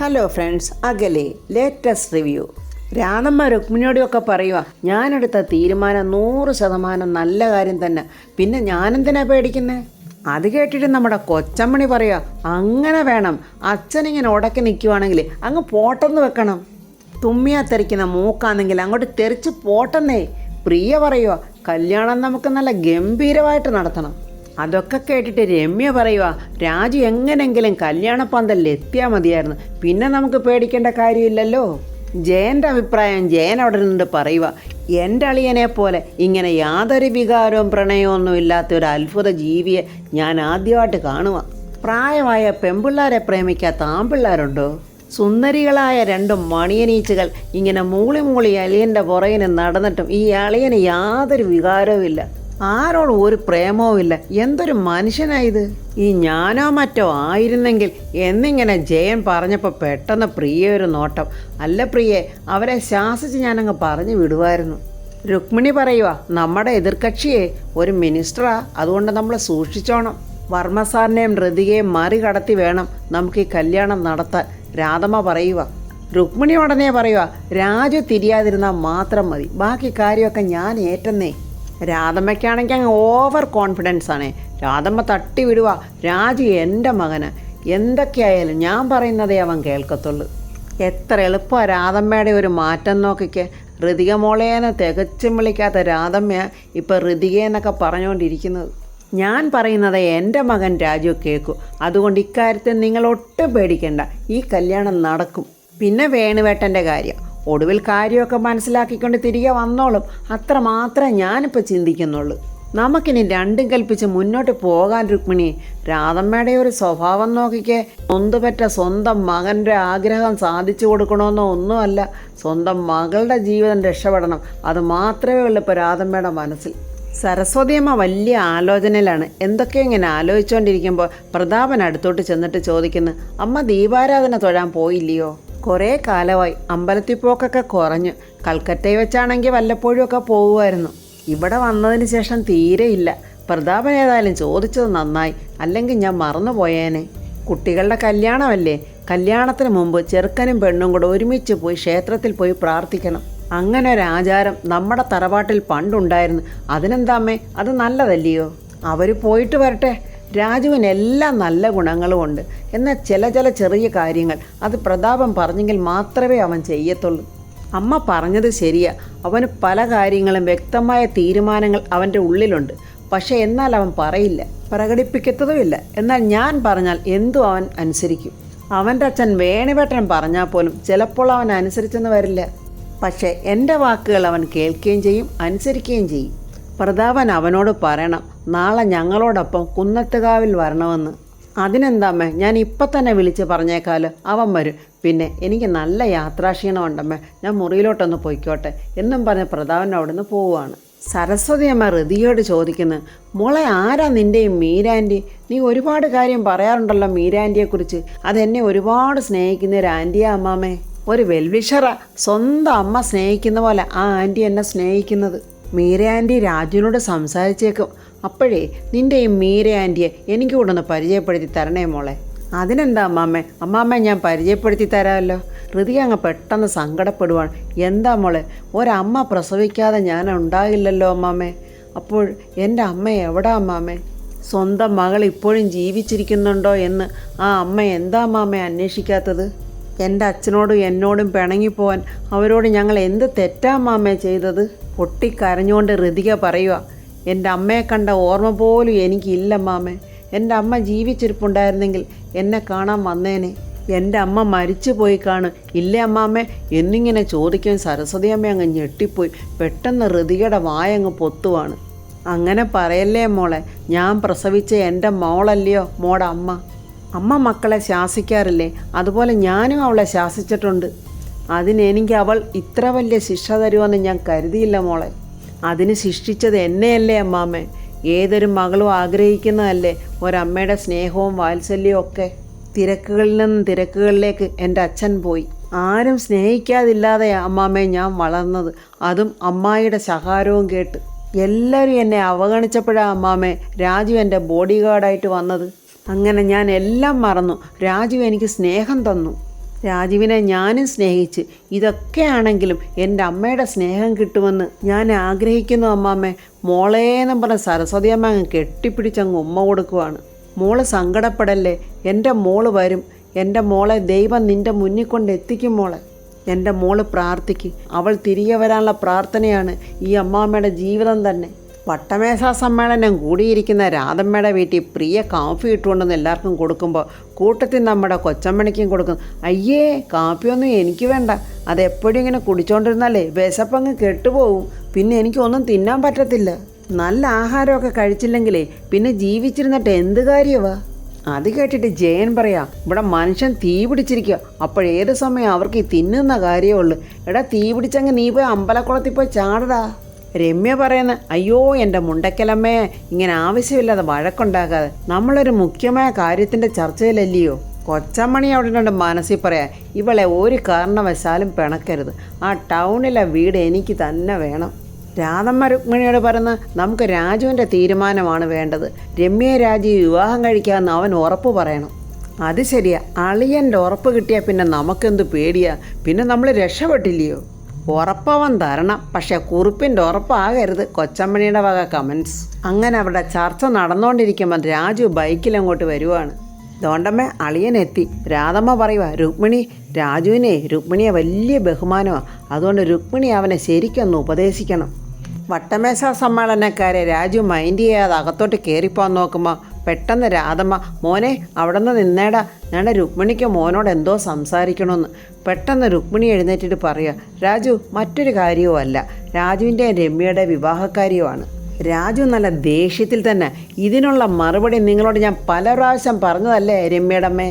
Hello friends, അകലെ latest review. Radhamma രുക്മിണിയോടൊക്കെ പറയുക, ഞാനെടുത്ത തീരുമാനം 100% നല്ല കാര്യം തന്നെ, പിന്നെ ഞാനെന്തിനാ പേടിക്കുന്നത്? അത് കേട്ടിട്ട് നമ്മുടെ കൊച്ചമ്മണി പറയുക, അങ്ങനെ വേണം, അച്ഛനിങ്ങനെ ഉടക്കി നിൽക്കുവാണെങ്കിൽ അങ്ങ് പോട്ടെന്ന് വെക്കണം. തുമ്മിയാ തെറിക്കുന്ന മൂക്കാണെങ്കിൽ അങ്ങോട്ട് തെറിച്ച് പോട്ടെന്നേ. പ്രിയ പറയുക, കല്യാണം നമുക്ക് നല്ല ഗംഭീരമായിട്ട് നടത്തണം. അതൊക്കെ കേട്ടിട്ട് രമ്യ പറയുക, രാജു എങ്ങനെങ്കിലും കല്യാണപ്പന്തലിൽ എത്തിയാൽ മതിയായിരുന്നു, പിന്നെ നമുക്ക് പേടിക്കേണ്ട കാര്യമില്ലല്ലോ. ജയൻ്റെ അഭിപ്രായം ജയൻ അവിടെ നിന്ന് പറയുക, എൻ്റെ അളിയനെ പോലെ ഇങ്ങനെ യാതൊരു വികാരവും പ്രണയമൊന്നും ഇല്ലാത്ത ഒരു അത്ഭുത ജീവിയെ ഞാൻ ആദ്യമായിട്ട് കാണുക. പ്രായമായ പെൺപിള്ളാരെ പ്രേമിക്കാത്ത ആൺപിള്ളാരുണ്ടോ? സുന്ദരികളായ 2 മണിയനീച്ചുകൾ ഇങ്ങനെ മൂളി മൂളി അളിയൻ്റെ പുറകിന് നടന്നിട്ടും ഈ അളിയന് യാതൊരു വികാരവും ഇല്ല, ആരോടും ഒരു പ്രേമവും ഇല്ല. എന്തൊരു മനുഷ്യനായത്! ഈ ഞാനോ മറ്റോ ആയിരുന്നെങ്കിൽ എന്നിങ്ങനെ ജയൻ പറഞ്ഞപ്പോൾ പെട്ടെന്ന് പ്രിയ ഒരു നോട്ടം. അല്ല പ്രിയെ, അവരെ ശാസിച്ച് ഞാനങ്ങ് പറഞ്ഞു വിടുമായിരുന്നു. രുക്മിണി പറയുക, നമ്മുടെ എതിർകക്ഷിയെ ഒരു മിനിസ്റ്ററാ, അതുകൊണ്ട് നമ്മൾ സൂക്ഷിച്ചോണം. വർമ്മ സാറിനെയും ഋതികയും മറികടത്തി വേണം നമുക്ക് ഈ കല്യാണം നടത്താൻ. രാധമ്മ പറയുക. രുക്മിണി ഉടനെ പറയുക, രാജു തിരിയാതിരുന്നാൽ മാത്രം മതി, ബാക്കി കാര്യമൊക്കെ ഞാൻ ഏറ്റെന്നേ. രാധമ്മയ്ക്കാണെങ്കിൽ അങ്ങ് ഓവർ കോൺഫിഡൻസ് ആണ്. രാധമ്മ തട്ടി വിടുക, രാജു എൻ്റെ മകന്, എന്തൊക്കെയായാലും ഞാൻ പറയുന്നതേ അവൻ കേൾക്കത്തുള്ളൂ. എത്ര എളുപ്പമാണ് രാധമ്മയുടെ ഒരു മാറ്റം നോക്കിക്ക്. ഋതിക മോളേനെ തികച്ചും വിളിക്കാത്ത രാധമ്മ ഇപ്പോൾ ഋതികയെന്നൊക്കെ പറഞ്ഞുകൊണ്ടിരിക്കുന്നത്. ഞാൻ പറയുന്നത് എൻ്റെ മകൻ രാജു കേൾക്കും, അതുകൊണ്ട് ഇക്കാര്യത്തിൽ നിങ്ങൾ ഒട്ടും പേടിക്കേണ്ട, ഈ കല്യാണം നടക്കും. പിന്നെ വേണുവേട്ടൻ്റെ കാര്യം, ഒടുവിൽ കാര്യമൊക്കെ മനസ്സിലാക്കിക്കൊണ്ട് തിരികെ വന്നോളും, അത്ര മാത്രമേ ഞാനിപ്പോൾ ചിന്തിക്കുന്നുള്ളൂ. നമുക്കിനി രണ്ടും കൽപ്പിച്ച് മുന്നോട്ട് പോകാൻ. രുക്മിണി, രാധമ്മയുടെ ഒരു സ്വഭാവം നോക്കിക്കേ. നൊന്തുപറ്റ സ്വന്തം മകൻ്റെ ആഗ്രഹം സാധിച്ചു കൊടുക്കണമെന്നോ ഒന്നുമല്ല, സ്വന്തം മകളുടെ ജീവിതം രക്ഷപ്പെടണം, അത് മാത്രമേ ഉള്ളൂ ഇപ്പോൾ രാധമ്മയുടെ മനസ്സിൽ. സരസ്വതിയമ്മ വലിയ ആലോചനയിലാണ്. എന്തൊക്കെയോ ഇങ്ങനെ ആലോചിച്ചുകൊണ്ടിരിക്കുമ്പോൾ പ്രതാപൻ അടുത്തോട്ട് ചെന്നിട്ട് ചോദിക്കുന്നു, അമ്മ ദീപാരാധന തൊഴാൻ പോയില്ലയോ? കുറേ കാലമായി അമ്പലത്തിൽ പോക്കൊക്കെ കുറഞ്ഞു. കൽക്കറ്റയിൽ വെച്ചാണെങ്കിൽ വല്ലപ്പോഴും ഒക്കെ പോകുമായിരുന്നു, ഇവിടെ വന്നതിന് ശേഷം തീരെയില്ല. പ്രതാപൻ ഏതായാലും ചോദിച്ചത് നന്നായി, അല്ലെങ്കിൽ ഞാൻ മറന്നുപോയേനെ. കുട്ടികളുടെ കല്യാണമല്ലേ, കല്യാണത്തിന് മുമ്പ് ചെറുക്കനും പെണ്ണും കൂടെ ഒരുമിച്ച് പോയി ക്ഷേത്രത്തിൽ പോയി പ്രാർത്ഥിക്കണം. അങ്ങനെ ഒരു ആചാരം നമ്മുടെ തറവാട്ടിൽ പണ്ടുണ്ടായിരുന്നു. അതിനെന്താമ്മേ, അത് നല്ലതല്ലയോ? അവർ പോയിട്ട് വരട്ടെ. രാജുവിന് എല്ലാ നല്ല ഗുണങ്ങളും ഉണ്ട്, എന്നാൽ ചില ചെറിയ കാര്യങ്ങൾ അത് പ്രതാപം പറഞ്ഞെങ്കിൽ മാത്രമേ അവൻ ചെയ്യത്തുള്ളൂ. അമ്മ പറഞ്ഞത് ശരിയാ, അവന് പല കാര്യങ്ങളും വ്യക്തമായ തീരുമാനങ്ങൾ അവൻ്റെ ഉള്ളിലുണ്ട്, പക്ഷേ എന്നാൽ അവൻ പറയില്ല, പ്രകടിപ്പിക്കത്തതുമില്ല. എന്നാൽ ഞാൻ പറഞ്ഞാൽ എന്തും അവൻ അനുസരിക്കും. അവൻ്റെ അച്ഛൻ വേണുവേട്ടൻ പറഞ്ഞാൽ പോലും ചിലപ്പോൾ അവൻ അനുസരിച്ചെന്ന് വരില്ല, പക്ഷേ എൻ്റെ വാക്കുകൾ അവൻ കേൾക്കുകയും ചെയ്യും, അനുസരിക്കുകയും ചെയ്യും. പ്രതാപൻ അവനോട് പറയണം, നാളെ ഞങ്ങളോടൊപ്പം കുന്നത്തുകാവിൽ വരണമെന്ന്. അതിനെന്താമ്മേ, ഞാൻ ഇപ്പം തന്നെ വിളിച്ച് പറഞ്ഞേക്കാലോ, അവൻ വരും. പിന്നെ എനിക്ക് നല്ല യാത്രാക്ഷീണമുണ്ടമ്മേ, ഞാൻ മുറിയിലോട്ടൊന്ന് പൊയ്ക്കോട്ടെ എന്നും പറഞ്ഞ് പ്രതാപൻ അവിടുന്ന് പോവുകയാണ്. സരസ്വതി അമ്മ ഋതിയോട് ചോദിക്കുന്നു, മോളെ, ആരാ നിൻ്റെയും മീരാൻറ്റി? നീ ഒരുപാട് കാര്യം പറയാറുണ്ടല്ലോ മീരാൻറ്റിയെക്കുറിച്ച്. അതെന്നെ ഒരുപാട് സ്നേഹിക്കുന്ന ഒരു ആൻറ്റിയാ അമ്മാമ്മേ. ഒരു വെൽവിഷറാ, സ്വന്തം അമ്മ സ്നേഹിക്കുന്ന പോലെ ആ ആൻറ്റി എന്നെ സ്നേഹിക്കുന്നത്. മീര ആൻറ്റി രാജുവിനോട് സംസാരിച്ചേക്കും. അപ്പോഴേ നിൻ്റെ ഈ മീര ആൻറ്റിയെ എനിക്ക് കൂടെ ഒന്ന് പരിചയപ്പെടുത്തി തരണേ മോളെ. അതിനെന്താ അമ്മാമ്മ ഞാൻ പരിചയപ്പെടുത്തി തരാമല്ലോ. ഋതിക അങ്ങ് പെട്ടെന്ന് സങ്കടപ്പെടുവാണ്. എന്താ മോളെ, ഒരമ്മ പ്രസവിക്കാതെ ഞാൻ ഉണ്ടാകില്ലല്ലോ അമ്മാമ്മേ. അപ്പോൾ എൻ്റെ അമ്മ എവിടാ അമ്മാമ്മേ? സ്വന്തം മകൾ ഇപ്പോഴും ജീവിച്ചിരിക്കുന്നുണ്ടോ എന്ന് ആ അമ്മ എന്താ അമ്മാമ്മ അന്വേഷിക്കാത്തത്? എൻ്റെ അച്ഛനോടും എന്നോടും പിണങ്ങിപ്പോവാൻ അവരോട് ഞങ്ങൾ എന്ത് തെറ്റാ അമ്മാമ്മ ചെയ്തത്? പൊട്ടിക്കരഞ്ഞുകൊണ്ട് ഋതിക പറയുക, എൻ്റെ അമ്മയെ കണ്ട ഓർമ്മ പോലും എനിക്കില്ല അമ്മാമ്മേ. എൻ്റെ അമ്മ ജീവിച്ചിരിപ്പുണ്ടായിരുന്നെങ്കിൽ എന്നെ കാണാൻ വന്നേനെ. എൻ്റെ അമ്മ മരിച്ചു പോയി കാണും ഇല്ലേ അമ്മാമ്മേ എന്നിങ്ങനെ ചോദിക്കാൻ സരസ്വതി അമ്മ അങ്ങ് ഞെട്ടിപ്പോയി. പെട്ടെന്ന് ഋതികയുടെ വായങ്ങ് പൊത്തുവാണ്. അങ്ങനെ പറയല്ലേ മോളെ, ഞാൻ പ്രസവിച്ച എൻ്റെ മോളല്ലയോ മോടെ അമ്മ. അമ്മ മക്കളെ ശാസിക്കാറില്ലേ, അതുപോലെ ഞാനും അവളെ ശാസിച്ചിട്ടുണ്ട്. അതിനെനിക്ക് അവൾ ഇത്ര വലിയ ശിക്ഷ തരുമെന്ന് ഞാൻ കരുതിയില്ല മോളെ. അതിന് ശിക്ഷിച്ചത് എന്നെയല്ലേ അമ്മാമ്മേ? ഏതൊരു മകളും ആഗ്രഹിക്കുന്നതല്ലേ ഒരമ്മയുടെ സ്നേഹവും വാത്സല്യവും ഒക്കെ. തിരക്കുകളിൽ നിന്നും തിരക്കുകളിലേക്ക് എൻ്റെ അച്ഛൻ പോയി. ആരും സ്നേഹിക്കാതില്ലാതെയാ അമ്മാമ്മേ ഞാൻ വളർന്നത്, അതും അമ്മായിയുടെ ശകാരവും കേട്ട്. എല്ലാവരും എന്നെ അവഗണിച്ചപ്പോഴാണ് അമ്മാമ്മേ രാജു എൻ്റെ ബോഡി ഗാർഡായിട്ട് വന്നത്. അങ്ങനെ ഞാൻ എല്ലാം മറന്നു. രാജു എനിക്ക് സ്നേഹം തന്നു. രാജുവിനെ ഞാനും സ്നേഹിച്ച്. ഇതൊക്കെയാണെങ്കിലും എൻ്റെ അമ്മയുടെ സ്നേഹം കിട്ടുമെന്ന് ഞാൻ ആഗ്രഹിക്കുന്നു അമ്മാമ്മേ. മോളേന്നും പറഞ്ഞ സരസ്വതി അമ്മ അങ്ങ് കെട്ടിപ്പിടിച്ചങ്ങ് ഉമ്മ കൊടുക്കുവാണ്. മോള് സങ്കടപ്പെടല്ലേ, എൻ്റെ മോള് വരും. എൻ്റെ മോളെ ദൈവം നിൻ്റെ മുന്നിൽ കൊണ്ട് എത്തിക്കും മോളെ. എൻ്റെ മോള് പ്രാർത്ഥിക്കും. അവൾ തിരികെ വരാനുള്ള പ്രാർത്ഥനയാണ് ഈ അമ്മാമ്മയുടെ ജീവിതം തന്നെ. വട്ടമേശാ സമ്മേളനം കൂടിയിരിക്കുന്ന രാധമ്മയുടെ വീട്ടിൽ പ്രിയ കാപ്പി ഇട്ടുകൊണ്ടെന്ന് എല്ലാവർക്കും കൊടുക്കുമ്പോൾ കൂട്ടത്തിൽ നമ്മുടെ കൊച്ചമ്മണിക്കും കൊടുക്കും. അയ്യേ, കാപ്പിയൊന്നും എനിക്ക് വേണ്ട. അതെപ്പോഴും ഇങ്ങനെ കുടിച്ചോണ്ടിരുന്നാലേ വിശപ്പങ്ങ് കെട്ടുപോകും. പിന്നെ എനിക്കൊന്നും തിന്നാൻ പറ്റത്തില്ല. നല്ല ആഹാരമൊക്കെ കഴിച്ചില്ലെങ്കിലേ പിന്നെ ജീവിച്ചിരുന്നിട്ട് എന്ത് കാര്യമാ? അത് കേട്ടിട്ട് ജയൻ പറയാ, ഇവിടെ മനുഷ്യൻ തീ പിടിച്ചിരിക്കുക. അപ്പോഴേത് സമയം അവർക്ക് ഈ തിന്നുന്ന കാര്യമേ ഉള്ളൂ. എടാ, തീ പിടിച്ചങ്ങ് നീ പോയി അമ്പലക്കുളത്തിൽ പോയി ചാടടാ. രമ്യ പറയുന്ന, അയ്യോ എൻ്റെ മുണ്ടക്കലമ്മേ, ഇങ്ങനെ ആവശ്യമില്ലാതെ വഴക്കുണ്ടാക്കാതെ. നമ്മളൊരു മുഖ്യമായ കാര്യത്തിൻ്റെ ചർച്ചയിലല്ലയോ. കൊച്ചമ്മണി അവിടെ ഉണ്ട് മനസ്സിൽ പറയാം, ഇവളെ ഒരു കാരണവശാലും പിണക്കരുത്. ആ ടൗണിലെ വീട് എനിക്ക് തന്നെ വേണം. രാധമ്മ രുക്മിണിയോട് പറയുന്ന, നമുക്ക് രാജുവിൻ്റെ തീരുമാനമാണ് വേണ്ടത്. രമ്യയെ രാജു വിവാഹം കഴിക്കാമെന്ന് അവൻ ഉറപ്പ് പറയണം. അത് ശരിയാ, അളിയൻ്റെ ഉറപ്പ് കിട്ടിയാൽ പിന്നെ നമുക്കെന്ത് പേടിയാ? പിന്നെ നമ്മൾ രക്ഷപ്പെട്ടില്ലയോ? ഉറപ്പവൻ തരണം, പക്ഷെ കുറിപ്പിൻ്റെ ഉറപ്പാകരുത്. കൊച്ചമ്മണിയുടെ വക കമൻസ്. അങ്ങനെ അവരുടെ ചർച്ച നടന്നുകൊണ്ടിരിക്കുമ്പോൾ രാജു ബൈക്കിലങ്ങോട്ട് വരുവാണ്. ദോണ്ടമ്മ അളിയനെത്തി. രാധമ്മ പറയുക, രുക്മിണിയെ വലിയ ബഹുമാനമാണ്. അതുകൊണ്ട് രുക്മിണി അവനെ ശരിക്കൊന്ന് ഉപദേശിക്കണം. വട്ടമേശ സമ്മേളനക്കാരെ രാജു മൈൻഡ് ചെയ്യാതെ അകത്തോട്ട് കയറിപ്പോകാൻ നോക്കുമ്പോൾ പെട്ടെന്ന് രാധമ്മ, മോനെ അവിടെ നിന്ന് നിന്നേടാ, ഞാൻ രുക്മിണിക്ക് മോനോട് എന്തോ സംസാരിക്കണമെന്ന്. പെട്ടെന്ന് രുക്മിണി എഴുന്നേറ്റിട്ട് പറയുക, രാജു മറ്റൊരു കാര്യവും അല്ല, രാജുവിൻ്റെ രമ്യയുടെ വിവാഹക്കാരിയുമാണ്. രാജു നല്ല ദേഷ്യത്തിൽ തന്നെ, ഇതിനുള്ള മറുപടി നിങ്ങളോട് ഞാൻ പല പ്രാവശ്യം പറഞ്ഞതല്ലേ രമ്യയുടെ അമ്മേ?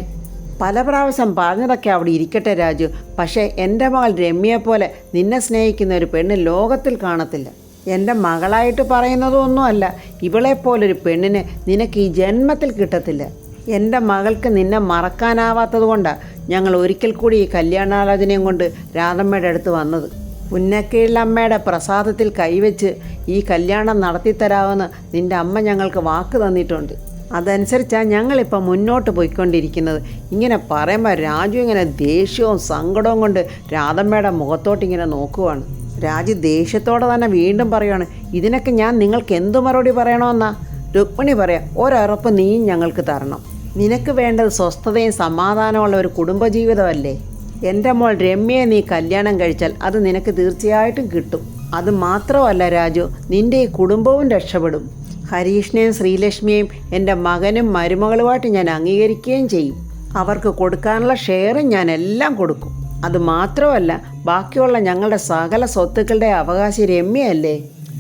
പല പ്രാവശ്യം പറഞ്ഞതൊക്കെ അവിടെ ഇരിക്കട്ടെ രാജു. പക്ഷേ എൻ്റെ മകൾ രമ്യയെപ്പോലെ നിന്നെ സ്നേഹിക്കുന്ന ഒരു പെണ്ണ് ലോകത്തിൽ കാണത്തില്ല. എൻ്റെ മകളായിട്ട് പറയുന്നതൊന്നുമല്ല, ഇവളെപ്പോലൊരു പെണ്ണിനെ നിനക്ക് ഈ ജന്മത്തിൽ കിട്ടത്തില്ല. എൻ്റെ മകൾക്ക് നിന്നെ മറക്കാനാവാത്തത് കൊണ്ടാണ് ഞങ്ങൾ ഒരിക്കൽ കൂടി ഈ കല്യാണാലോചനയും കൊണ്ട് രാധമ്മയുടെ അടുത്ത് വന്നത്. പുന്നക്കീഴിലമ്മയുടെ പ്രസാദത്തിൽ കൈവച്ച് ഈ കല്യാണം നടത്തിത്തരാമെന്ന് നിൻ്റെ അമ്മ ഞങ്ങൾക്ക് വാക്ക് തന്നിട്ടുണ്ട്. അതനുസരിച്ചാണ് ഞങ്ങളിപ്പോൾ മുന്നോട്ട് പോയിക്കൊണ്ടിരിക്കുന്നത്. ഇങ്ങനെ പറയുമ്പോൾ രാജു ഇങ്ങനെ ദേഷ്യവും സങ്കടവും കൊണ്ട് രാധമ്മയുടെ മുഖത്തോട്ടിങ്ങനെ നോക്കുവാണ്. രാജു ദേഷ്യത്തോടെ തന്നെ വീണ്ടും പറയുകയാണ്, ഇതിനൊക്കെ ഞാൻ നിങ്ങൾക്ക് എന്തു മറുപടി പറയണമെന്നാ? രുക്മിണി പറയാം, ഒരുറപ്പ് നീയും ഞങ്ങൾക്ക് തരണം. നിനക്ക് വേണ്ടത് സ്വസ്ഥതയും സമാധാനമുള്ള ഒരു കുടുംബജീവിതമല്ലേ? എൻ്റെ മോൾ രമ്യയെ നീ കല്യാണം കഴിച്ചാൽ അത് നിനക്ക് തീർച്ചയായിട്ടും കിട്ടും. അത് മാത്രമല്ല രാജു, നിൻ്റെ ഈ കുടുംബവും രക്ഷപ്പെടും. ഹരീഷിനെയും ശ്രീലക്ഷ്മിയെയും എൻ്റെ മകനും മരുമകളുമായിട്ട് ഞാൻ അംഗീകരിക്കുകയും ചെയ്യും. അവർക്ക് കൊടുക്കാനുള്ള ഷെയറും ഞാൻ എല്ലാം കൊടുക്കും. അത് മാത്രമല്ല, ബാക്കിയുള്ള ഞങ്ങളുടെ സകല സ്വത്തുക്കളുടെ അവകാശി രമ്യയല്ലേ?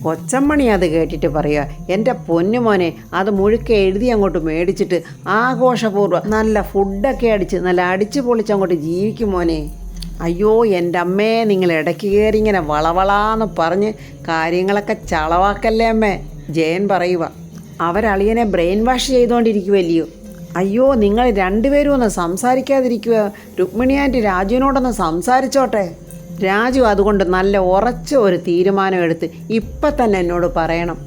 കൊച്ചമ്മണി അത് കേട്ടിട്ട് പറയുക, എൻ്റെ പൊന്നുമോനെ, അത് മുഴുക്കെ എഴുതി അങ്ങോട്ട് മേടിച്ചിട്ട് ആഘോഷപൂർവ്വം നല്ല ഫുഡൊക്കെ അടിച്ച് നല്ല അടിച്ച് പൊളിച്ചങ്ങോട്ട് ജീവിക്കും മോനെ. അയ്യോ എൻ്റെ അമ്മേ, നിങ്ങൾ ഇടയ്ക്ക് കയറി ഇങ്ങനെ വളവളാന്ന് പറഞ്ഞ് കാര്യങ്ങളൊക്കെ ചളവാക്കല്ലേ അമ്മേ, ജയൻ പറയുക. അവരളിയനെ ബ്രെയിൻ വാഷ് ചെയ്തുകൊണ്ടിരിക്കുമല്ലയോ. അയ്യോ, നിങ്ങൾ രണ്ടുപേരും ഒന്ന് സംസാരിക്കാതിരിക്കുക. രുക്മിണി ആൻറ്റി രാജുവിനോടൊന്ന് സംസാരിച്ചോട്ടെ. രാജു അതുകൊണ്ട് നല്ല ഉറച്ച ഒരു തീരുമാനം എടുത്ത് ഇപ്പം തന്നെ എന്നോട് പറയണം.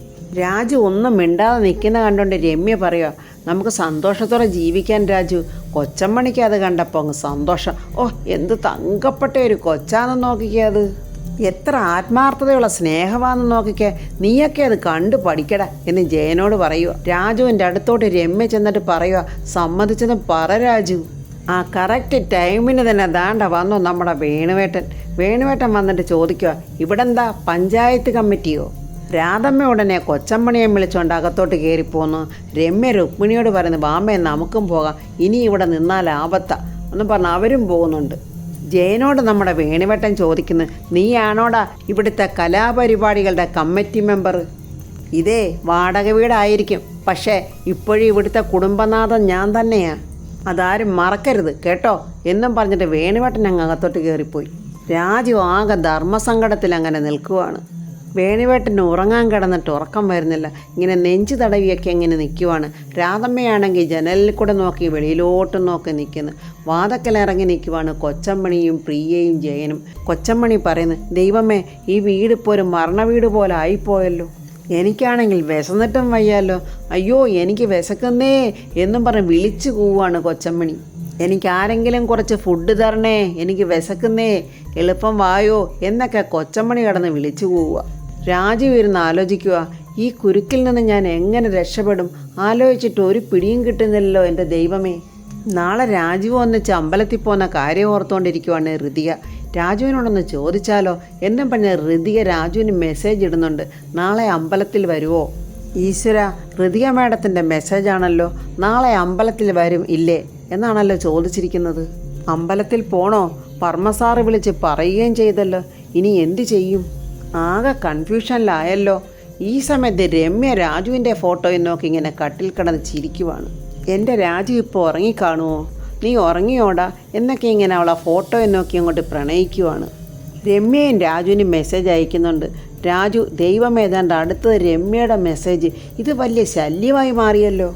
രാജു ഒന്നും മിണ്ടാതെ നിൽക്കുന്ന കണ്ടുകൊണ്ട് രമ്യ പറയുക, നമുക്ക് സന്തോഷത്തോടെ ജീവിക്കാൻ രാജു. കൊച്ചമ്മണിക്ക് അത് കണ്ടപ്പോൾ അങ്ങ് സന്തോഷം. ഓ, എന്ത് തങ്കപ്പെട്ട ഒരു കൊച്ചാന്ന് നോക്കിക്കേ, അത് എത്ര ആത്മാർത്ഥതയുള്ള സ്നേഹമാണെന്ന് നോക്കിക്കേ, നീയൊക്കെ അത് കണ്ടു പഠിക്കട എന്ന് ജയനോട് പറയുക. രാജുവിൻ്റെ അടുത്തോട്ട് രമ്യ ചെന്നിട്ട് പറയുക, സമ്മതിച്ചെന്ന് പറ രാജു. ആ കറക്റ്റ് ടൈമിന് തന്നെ ദാണ്ട വന്നു നമ്മുടെ വേണുവേട്ടൻ വന്നിട്ട് ചോദിക്കുക, ഇവിടെ എന്താ പഞ്ചായത്ത് കമ്മിറ്റിയോ? രാധമ്മ ഉടനെ കൊച്ചമ്മണിയെ വിളിച്ചുകൊണ്ട് അകത്തോട്ട് കയറിപ്പോന്നു. രമ്യ രുക്മിണിയോട് പറയുന്നു, ബാമ്മേ നമുക്കും പോകാം, ഇനി ഇവിടെ നിന്നാൽ ആപത്ത എന്ന് പറഞ്ഞ് അവരും പോകുന്നുണ്ട്. ജയനോട് നമ്മുടെ വേണുവേട്ടൻ ചോദിക്കുന്നു, നീയാണോടാ ഇവിടുത്തെ കലാപരിപാടികളുടെ കമ്മിറ്റി മെമ്പർ? ഇതേ വാടക വീടായിരിക്കും, പക്ഷേ ഇപ്പോഴും ഇവിടുത്തെ കുടുംബനാഥൻ ഞാൻ തന്നെയാണ്, അതാരും മറക്കരുത് കേട്ടോ എന്നും പറഞ്ഞിട്ട് വേണുവേട്ടൻ അങ്ങ് അകത്തോട്ട് കയറിപ്പോയി. രാജു ആകെ ധർമ്മസങ്കടത്തിൽ അങ്ങനെ നിൽക്കുവാണ്. വേണുവേട്ടന് ഉറങ്ങാൻ കിടന്നിട്ട് ഉറക്കം വരുന്നില്ല. ഇങ്ങനെ നെഞ്ചു തടവിയൊക്കെ ഇങ്ങനെ നിൽക്കുവാണ്. രാധമ്മയാണെങ്കിൽ ജനലിൽ കൂടെ നോക്കി വെളിയിലോട്ട് നോക്കി നിൽക്കുന്നു. വാതക്കലിറങ്ങി നിൽക്കുവാണ് കൊച്ചമ്മണിയും പ്രിയയും ജയനും. കൊച്ചമ്മണി പറയുന്നു, ദൈവമേ, ഈ വീടിപ്പോൾ ഒരു മരണ വീട് പോലെ ആയിപ്പോയല്ലോ. എനിക്കാണെങ്കിൽ വിശന്നിട്ടും വയ്യാലോ. അയ്യോ, എനിക്ക് വിശക്കുന്നേ എന്നും പറഞ്ഞ് വിളിച്ചു കൂവാണ് കൊച്ചമ്മണി. എനിക്ക് ആരെങ്കിലും കുറച്ച് ഫുഡ് തരണേ, എനിക്ക് വിശക്കുന്നേ, എളുപ്പം വായോ എന്നൊക്കെ കൊച്ചമ്മണി കടന്ന് വിളിച്ചു പോവുക. രാജു ഇരുന്ന് ആലോചിക്കുക, ഈ കുരുക്കിൽ നിന്ന് ഞാൻ എങ്ങനെ രക്ഷപ്പെടും? ആലോചിച്ചിട്ട് ഒരു പിടിയും കിട്ടുന്നില്ലല്ലോ എൻ്റെ ദൈവമേ. നാളെ രാജു ഒന്നിച്ച് അമ്പലത്തിൽ പോകുന്ന കാര്യം ഓർത്തുകൊണ്ടിരിക്കുവാണ് ഋതിക. രാജുവിനോടൊന്ന് ചോദിച്ചാലോ എന്നും പറഞ്ഞ് ഋതിക രാജുവിന് മെസ്സേജ് ഇടുന്നുണ്ട്, നാളെ അമ്പലത്തിൽ വരുമോ? ഈശ്വര, ഋതിക മാഡത്തിൻ്റെ മെസ്സേജാണല്ലോ, നാളെ അമ്പലത്തിൽ വരും ഇല്ലേ എന്നാണല്ലോ ചോദിച്ചിരിക്കുന്നത്. അമ്പലത്തിൽ പോണോ? പർമ്മസാറ് വിളിച്ച് പറയുകയും ചെയ്തല്ലോ. ഇനി എന്തു ചെയ്യും? ആകെ കൺഫ്യൂഷനിലായല്ലോ. ഈ സമയത്ത് രമ്യ രാജുവിൻ്റെ ഫോട്ടോയും നോക്കി ഇങ്ങനെ കട്ടിൽ കിടന്ന് ചിരിക്കുവാണ്. എൻ്റെ രാജു ഇപ്പോൾ ഉറങ്ങിക്കാണുമോ? നീ ഉറങ്ങിയോടാ എന്നൊക്കെ ഇങ്ങനെ അവളെ ഫോട്ടോയും നോക്കി അങ്ങോട്ട് പ്രണയിക്കുവാണ്. രമ്യയും രാജുവിനും മെസ്സേജ് അയക്കുന്നുണ്ട്. രാജു, ദൈവം ഏതാണ്ട് അടുത്തത് രമ്യയുടെ മെസ്സേജ്. ഇത് വലിയ ശല്യമായി മാറിയല്ലോ.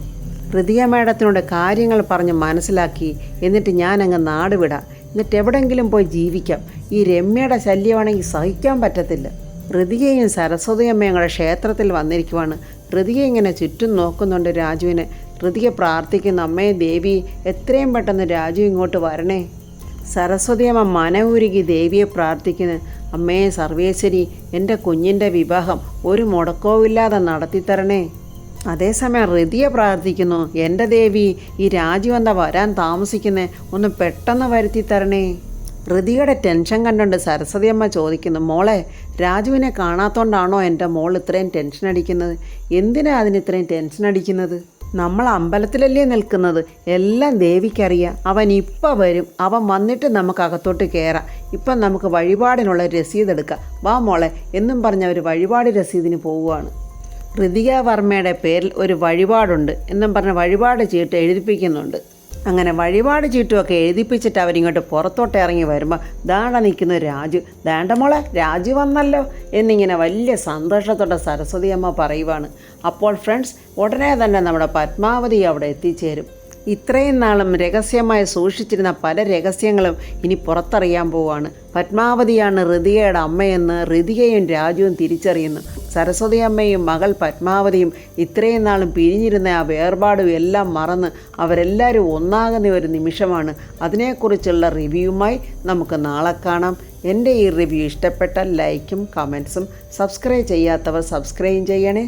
ഋതിക മാഡത്തിനോട് കാര്യങ്ങൾ പറഞ്ഞ് മനസ്സിലാക്കി, എന്നിട്ട് ഞാനങ്ങ് നാട് വിടാം, എന്നിട്ട് എവിടെയെങ്കിലും പോയി ജീവിക്കാം. ഈ രമ്യയുടെ ശല്യമാണെങ്കിൽ സഹിക്കാൻ പറ്റത്തില്ല. ഋതികയും സരസ്വതിയമ്മയും കൂടെ ക്ഷേത്രത്തിൽ വന്നിരിക്കുവാണ്. ഋതിക ഇങ്ങനെ ചുറ്റും നോക്കുന്നുണ്ട് രാജുവിനെ. ഋതിക പ്രാർത്ഥിക്കുന്ന, അമ്മേ ദേവി, എത്രയും പെട്ടെന്ന് രാജു ഇങ്ങോട്ട് വരണേ. സരസ്വതിയമ്മ മനമുരുകി ദേവിയെ പ്രാർത്ഥിക്കുന്നു, അമ്മേ സർവേശ്വരി, എൻ്റെ കുഞ്ഞിൻ്റെ വിവാഹം ഒരു മുടക്കവുമില്ലാതെ നടത്തിത്തരണേ. അതേസമയം ഋതിക പ്രാർത്ഥിക്കുന്നു, എൻ്റെ ദേവി, ഈ രാജു എന്താ വരാൻ താമസിക്കുന്നേ, ഒന്ന് പെട്ടെന്ന് വരുത്തി തരണേ. ഋതികയുടെ ടെൻഷൻ കണ്ടുകൊണ്ട് സരസ്വതിയമ്മ ചോദിക്കുന്നു, മോളെ, രാജുവിനെ കാണാത്തോണ്ടാണോ എൻ്റെ മോൾ ഇത്രയും ടെൻഷൻ അടിക്കുന്നത്? എന്തിനാ അതിന് ഇത്രയും ടെൻഷൻ അടിക്കുന്നത്? നമ്മൾ അമ്പലത്തിലല്ലേ നിൽക്കുന്നത്, എല്ലാം ദേവിക്കറിയാം. അവൻ ഇപ്പം വരും, അവൻ വന്നിട്ട് നമുക്ക് അകത്തോട്ട് കയറാം. ഇപ്പം നമുക്ക് വഴിപാടിനുള്ള രസീത് എടുക്കാം, വാ മോളെ എന്നും പറഞ്ഞ് അവർ വഴിപാട് രസീതിന് പോവുകയാണ്. ഋതിക വർമ്മയുടെ പേരിൽ ഒരു വഴിപാടുണ്ട് എന്നും പറഞ്ഞ് വഴിപാട് ചീട്ട് എഴുതിപ്പിക്കുന്നുണ്ട്. അങ്ങനെ വഴിപാട് ചീട്ടുമൊക്കെ എഴുതിപ്പിച്ചിട്ട് അവരിങ്ങോട്ട് പുറത്തോട്ട് ഇറങ്ങി വരുമ്പോൾ ദാണ്ട നിൽക്കുന്ന രാജു. ദാണ്ട മോളെ, രാജു വന്നല്ലോ എന്നിങ്ങനെ വലിയ സന്തോഷത്തോടെ സരസ്വതിയമ്മ പറയുവാണ്. അപ്പോൾ ഫ്രണ്ട്സ്, ഉടനെ തന്നെ നമ്മുടെ പത്മാവതി അവിടെ എത്തിച്ചേരും. ഇത്രയും നാളും രഹസ്യമായി സൂക്ഷിച്ചിരുന്ന പല രഹസ്യങ്ങളും ഇനി പുറത്തറിയാൻ പോവുകയാണ്. പത്മാവതിയാണ് ഋതികയുടെ അമ്മയെന്ന് ഋതികയും രാജുവും തിരിച്ചറിയുന്നു. സരസ്വതി അമ്മയും മകൾ പത്മാവതിയും ഇത്രയും നാളും പിരിഞ്ഞിരുന്ന ആ വേർപാടും എല്ലാം മറന്ന് അവരെല്ലാവരും ഒന്നാകുന്ന ഒരു നിമിഷമാണ്. അതിനെക്കുറിച്ചുള്ള റിവ്യൂവുമായി നമുക്ക് നാളെ കാണാം. എൻ്റെ ഈ റിവ്യൂ ഇഷ്ടപ്പെട്ടാൽ ലൈക്കും കമൻസും, സബ്സ്ക്രൈബ് ചെയ്യാത്തവർ സബ്സ്ക്രൈബ് ചെയ്യണേ.